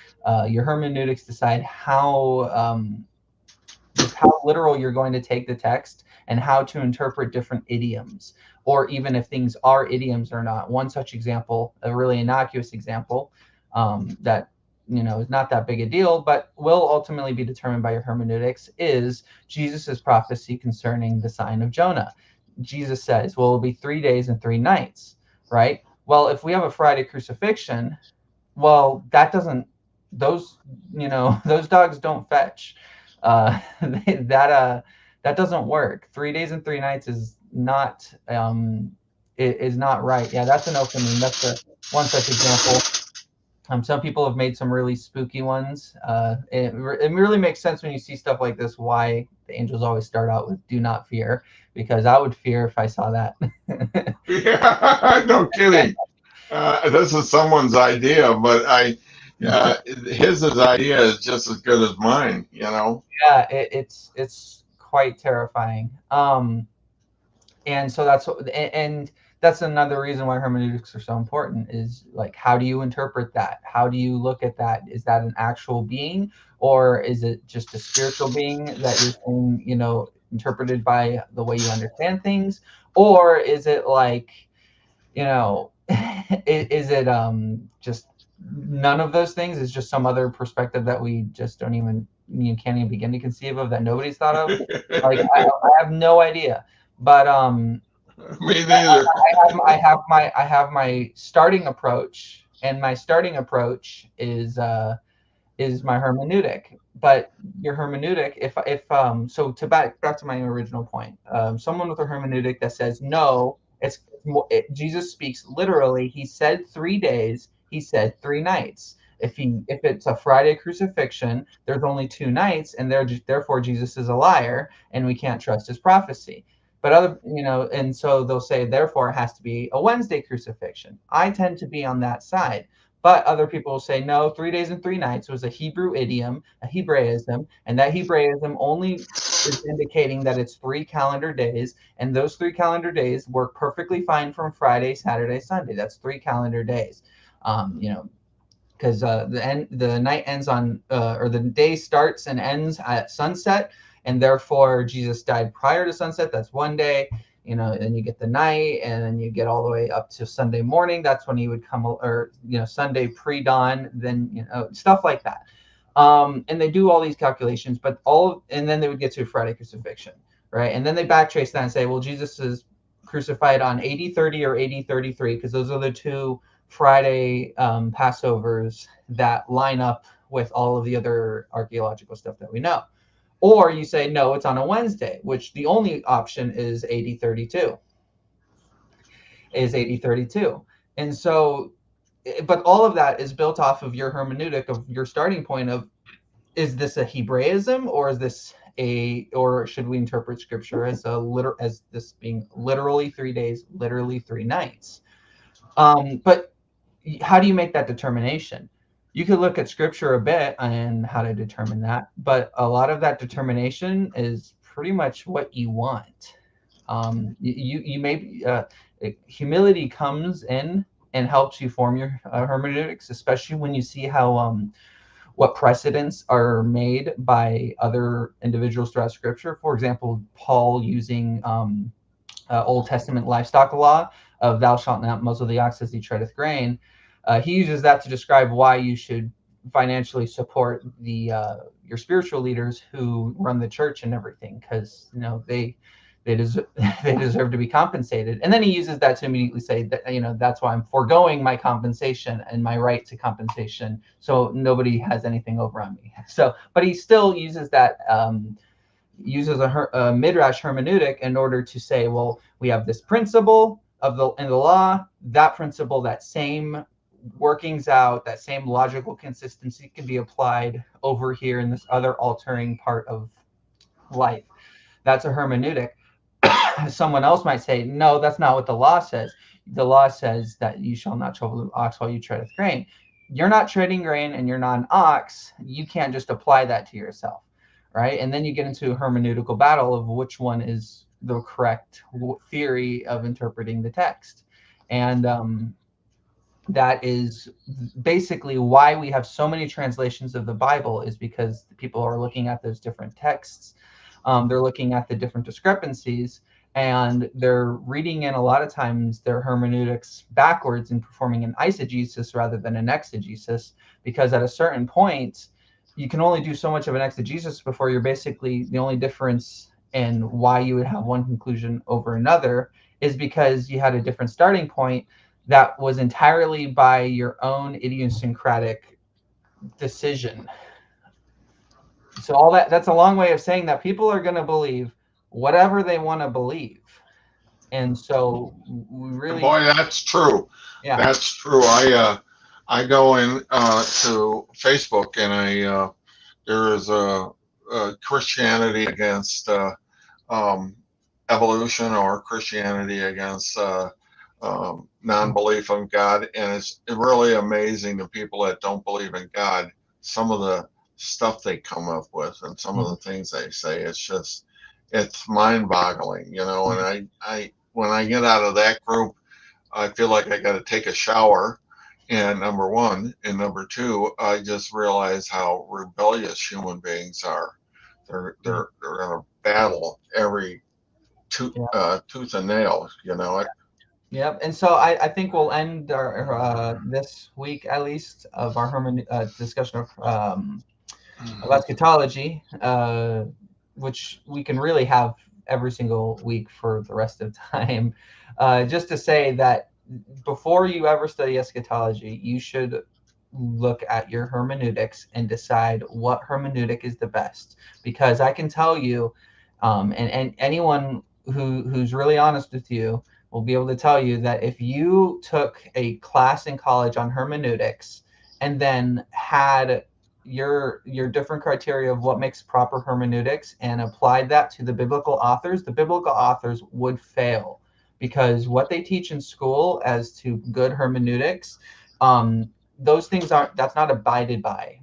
Your hermeneutics decide just how literal you're going to take the text and how to interpret different idioms, or even if things are idioms or not. One such example, a really innocuous example, that is not that big a deal, but will ultimately be determined by your hermeneutics, is Jesus's prophecy concerning the sign of Jonah. Jesus says, well, it'll be 3 days and 3 nights, right? Well, if we have a Friday crucifixion, well, that doesn't, those, those dogs don't fetch. That doesn't work. 3 days and 3 nights is not, is not right. Yeah, that's an opening. That's one such example. Some people have made some really spooky ones. It really makes sense when you see stuff like this, why the angels always start out with "do not fear," because I would fear if I saw that. Yeah. No kidding. This is someone's idea, but his idea is just as good as mine. Yeah, it's quite terrifying. And so that's another reason why hermeneutics are so important, is like, how do you interpret that? How do you look at that? Is that an actual being, or is it just a spiritual being that you're saying, interpreted by the way you understand things? Or is it like, is it just none of those things? Is just some other perspective that we just don't even, you can't even begin to conceive of, that nobody's thought of? Like, I have no idea. But Me neither. I have my starting approach, and my starting approach is my hermeneutic. But your hermeneutic, if so, to back to my original point, someone with a hermeneutic that says no, Jesus speaks literally. He said 3 days. He said 3 nights. If it's a Friday crucifixion, there's only 2 nights, and therefore Jesus is a liar, and we can't trust his prophecy. But and so they'll say, therefore it has to be a Wednesday crucifixion. I tend to be on that side. But other people will say, no, 3 days and 3 nights was a Hebrew idiom, a Hebraism, and that Hebraism only is indicating that it's 3 calendar days, and those 3 calendar days work perfectly fine from Friday, Saturday, Sunday. That's 3 calendar days. Because the night ends on, or the day starts and ends at sunset, and therefore Jesus died prior to sunset. That's one day. Then you get the night, and then you get all the way up to Sunday morning. That's when he would come, or Sunday pre-dawn. Then stuff like that. And they do all these calculations, and then they would get to Friday crucifixion, right? And then they backtrace that and say, well, Jesus is crucified on 80-30 or 80-33, because those are the two Friday Passovers that line up with all of the other archaeological stuff that we know. Or you say, no, it's on a Wednesday, which the only option is 80-32. And so, but all of that is built off of your hermeneutic, of your starting point of, is this a Hebraism, or is this or should we interpret scripture as as this being literally 3 days, literally 3 nights? But how do you make that determination? You could look at scripture a bit and how to determine that, but a lot of that determination is pretty much what you want. You may humility comes in and helps you form your hermeneutics, especially when you see how what precedents are made by other individuals throughout Scripture. For example, Paul using Old Testament livestock law of "Thou shalt not muzzle the ox as he treadeth grain." He uses that to describe why you should financially support the your spiritual leaders who run the church and everything, because they deserve they deserve to be compensated. And then he uses that to immediately say that that's why I'm foregoing my compensation and my right to compensation, so nobody has anything over on me. So, but he still uses that. Uses a midrash hermeneutic in order to say, well, we have this principle in the law, that principle, that same workings out, that same logical consistency can be applied over here in this other altering part of life. That's a hermeneutic. Someone else might say, no, that's not what the law says. The law says that you shall not trouble the ox while you treadeth grain. You're not treading grain and you're not an ox. You can't just apply that to yourself, right? And then you get into a hermeneutical battle of which one is the correct theory of interpreting the text. And that is basically why we have so many translations of the Bible, is because people are looking at those different texts. They're looking at the different discrepancies, and they're reading in a lot of times their hermeneutics backwards and performing an eisegesis rather than an exegesis, because at a certain point, you can only do so much of an exegesis before you're basically the only difference in why you would have one conclusion over another is because you had a different starting point that was entirely by your own idiosyncratic decision. So all that's a long way of saying that people are going to believe whatever they want to believe. And so we really, Boy, that's true. yeah, That's true. I go in to Facebook, and there is a Christianity against um, evolution, or Christianity against non-belief in God, and it's really amazing to people that don't believe in God. Some of the stuff they come up with, and some of the things they say, it's mind-boggling, And I when I get out of that group, I feel like I got to take a shower. And number one, and number two, I just realize how rebellious human beings are. They're gonna battle every yeah. tooth and nail. Yep. And so I think we'll end our this week at least of our discussion of eschatology, which we can really have every single week for the rest of time. Just to say that before you ever study eschatology, you should look at your hermeneutics and decide what hermeneutic is the best. Because I can tell you, and anyone who's really honest with you will be able to tell you that if you took a class in college on hermeneutics and then had your different criteria of what makes proper hermeneutics and applied that to the biblical authors would fail, because what they teach in school as to good hermeneutics, those things aren't that's not abided by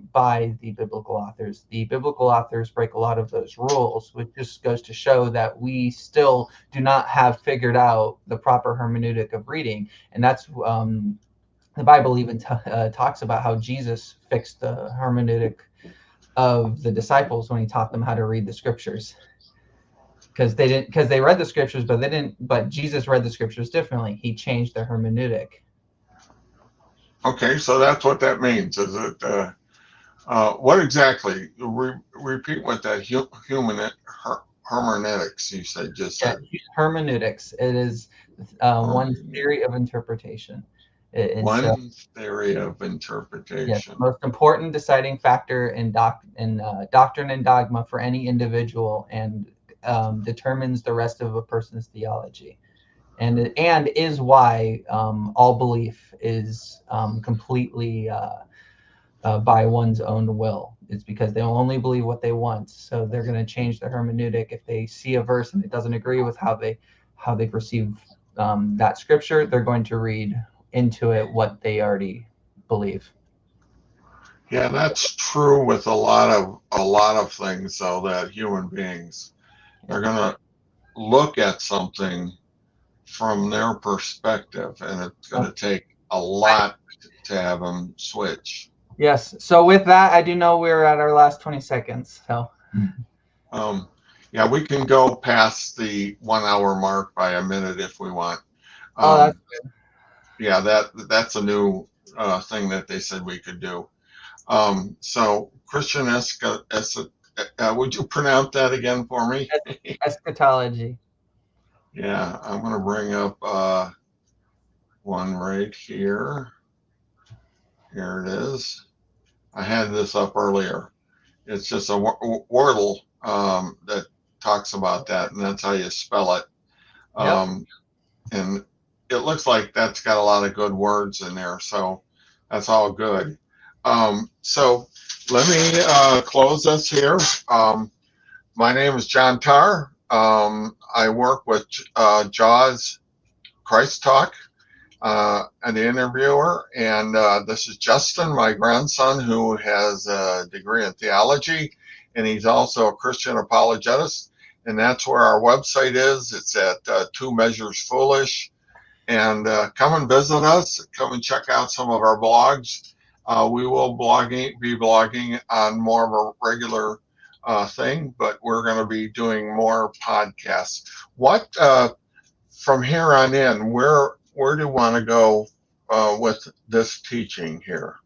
the biblical authors. The biblical authors break a lot of those rules, which just goes to show that we still do not have figured out the proper hermeneutic of reading. And that's the Bible even talks about how Jesus fixed the hermeneutic of the disciples when he taught them how to read the scriptures, because they read the scriptures, but they didn't. But Jesus read the scriptures differently. He changed their hermeneutic. Okay, so that's what that means. Is it what exactly? Repeat what that human hermeneutics you said just Yeah, said. hermeneutics. It is one theory of interpretation. And so, One theory of yes, the interpretation. most important deciding factor in doctrine and dogma for any individual, and determines the rest of a person's theology, and is why all belief is completely by one's own will. It's because they only believe what they want, so they're going to change their hermeneutic if they see a verse and it doesn't agree with how they perceive that scripture. They're going to read into it what they already believe. Yeah, that's true with a lot of things, though, that human beings, Yeah. they're gonna look at something from their perspective, and it's Yep. gonna take a lot to have them switch. Yes. So with that, I do know we're at our last 20 seconds. So. Yeah, we can go past the 1 hour mark by a minute if we want. Oh, that's good. Yeah, that's a new thing that they said we could do. So Christian would you pronounce that again for me? Eschatology. Yeah, I'm going to bring up one right here. Here it is. I had this up earlier. It's just a wordle that talks about that, and that's how you spell it. Yep. And it looks like that's got a lot of good words in there, so that's all good. So let me close this here. My name is John Tarr. I work with Jaws Christ Talk and the interviewer, and this is Justin, my grandson, who has a degree in theology, and he's also a Christian apologist, and that's where our website is. It's at Two Measures Foolish, and come and visit us. Come and check out some of our blogs. We will be blogging on more of a regular thing, but we're going to be doing more podcasts. What from here on in, where do you want to go with this teaching here?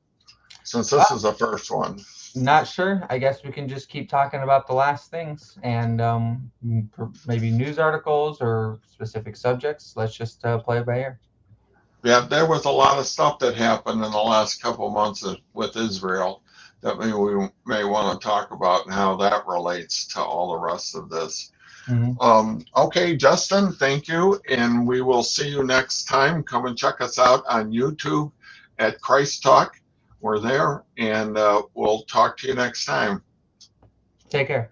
Since this is the first one. Not sure. I guess we can just keep talking about the last things and maybe news articles or specific subjects. Let's just play it by ear. Yeah, there was a lot of stuff that happened in the last couple of months with Israel that maybe we may want to talk about and how that relates to all the rest of this. Okay, Justin, thank you. And we will see you next time. Come and check us out on YouTube at Christ Talk. We're there, and we'll talk to you next time. Take care.